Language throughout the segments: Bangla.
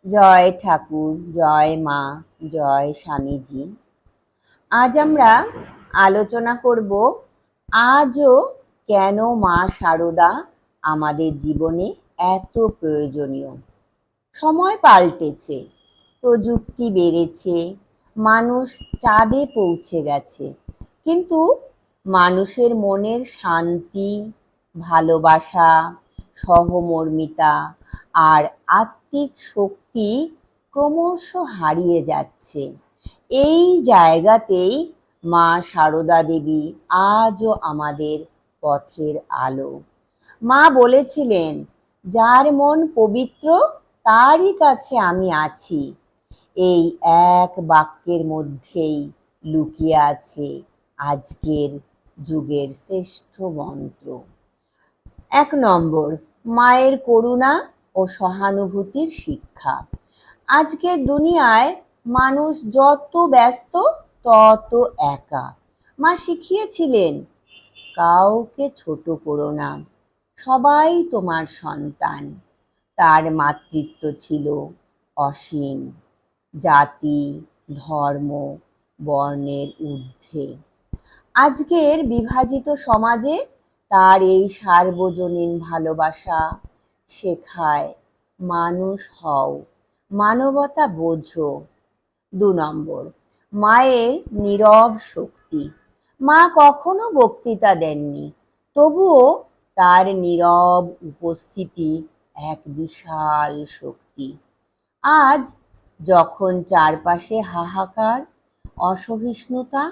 জয় ঠাকুর, জয় মা, জয় স্বামীজি। আজ আমরা আলোচনা করব আজও কেন মা শারদা আমাদের জীবনে এত প্রয়োজনীয়। সময় পাল্টেছে, প্রযুক্তি বেড়েছে, মানুষ চাঁদে পৌঁছে গেছে, কিন্তু মানুষের মনের শান্তি, ভালোবাসা, সহমর্মিতা আর আত্মিক শক্তি ক্রমশ হারিয়ে যাচ্ছে। এই জায়গাতেই মা সারদা দেবী আজও আমাদের পথের আলো। মা বলেছিলেন, যার মন পবিত্র তারই কাছে আমি আছি। এই এক বাক্যের মধ্যেই লুকিয়ে আছে আজকের যুগের শ্রেষ্ঠ মন্ত্র। ১ নম্বর, মায়ের করুণা ও সহানুভূতির শিক্ষা। আজকের দুনিয়ায় মানুষ যত ব্যস্ত তত একা। মা শিখিয়েছিলেন, কাউকে ছোট করো না, সবাই তোমার সন্তান। তার মাতৃত্ব ছিল অসীম, জাতি, ধর্ম, বর্ণের ঊর্ধ্বে। আজকের বিভাজিত সমাজে তার এই সার্বজনীন ভালোবাসা শেখায়, মানুষ হও, মানবতা বোঝো। ২ নম্বর, মায়ের নীরব শক্তি। মা কখনো বক্তৃতা দেননি, তবুও তার নীরব উপস্থিতি এক বিশাল শক্তি। আজ যখন চারপাশে হাহাকার, অসহিষ্ণুতা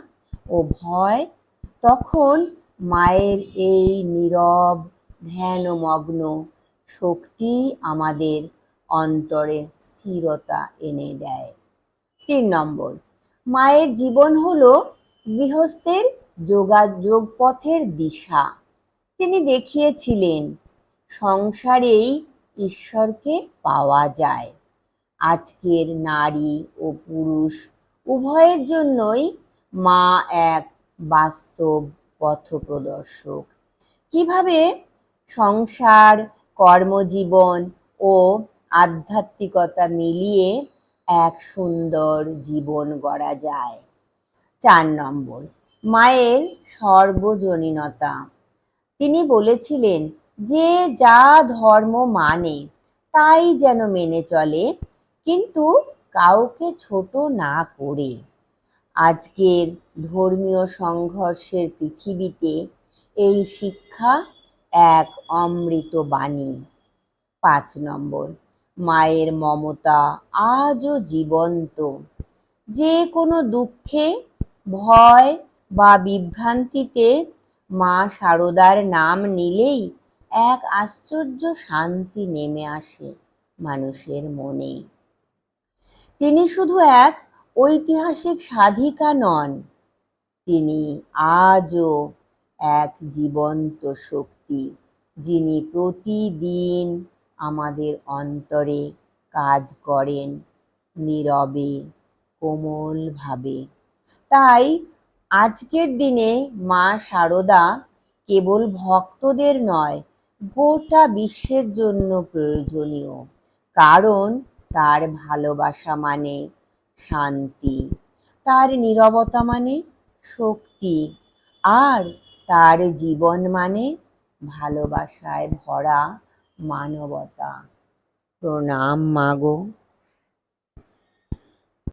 ও ভয়, তখন মায়ের এই নীরব ধ্যানমগ্ন শক্তি আমাদের অন্তরে স্থিরতা এনে দেয়। ৩ নম্বর, মায়ের জীবন হলো গৃহস্থের যোগাযোগ পথের দিশা। তিনি দেখিয়েছিলেন, সংসারেই ঈশ্বরকে পাওয়া যায়। আজকের নারী ও পুরুষ উভয়ের জন্যই মা এক বাস্তব পথপ্রদর্শক। কিভাবে সংসার, কর্মজীবন ও আধ্যাত্মিকতা মিলিয়ে এক সুন্দর জীবন গড়া যায়। ৪ নম্বর, মায়ের সর্বজনীনতা। তিনি বলেছিলেন, যে যা ধর্ম মানে তাই যেন মেনে চলে, কিন্তু কাউকে ছোট না করে। আজকের ধর্মীয় সংঘর্ষের পৃথিবীতে এই শিক্ষা এক অমৃত বাণী। ৫ নম্বর, মায়ের মমতা আজও জীবন্ত। যে কোনো দুঃখে, ভয় বা বিভ্রান্তিতে মা শারদার নাম নিলেই এক আশ্চর্য শান্তি নেমে আসে মানুষের মনে। তিনি শুধু এক ঐতিহাসিক সাধিকা নন, তিনি আজও এক জীবন্ত শক্তি, যিনি প্রতিদিন আমাদের অন্তরে কাজ করেন নীরবে, কোমলভাবে। তাই আজকের দিনে মা শারদা কেবল ভক্তদের নয়, গোটা বিশ্বের জন্য প্রয়োজনীয়। কারণ তার ভালোবাসা মানে শান্তি, তার নীরবতা মানে শক্তি, আর তার জীবন মানে ভালোবাসায় ভরা মানবতা। প্রণাম মাগো।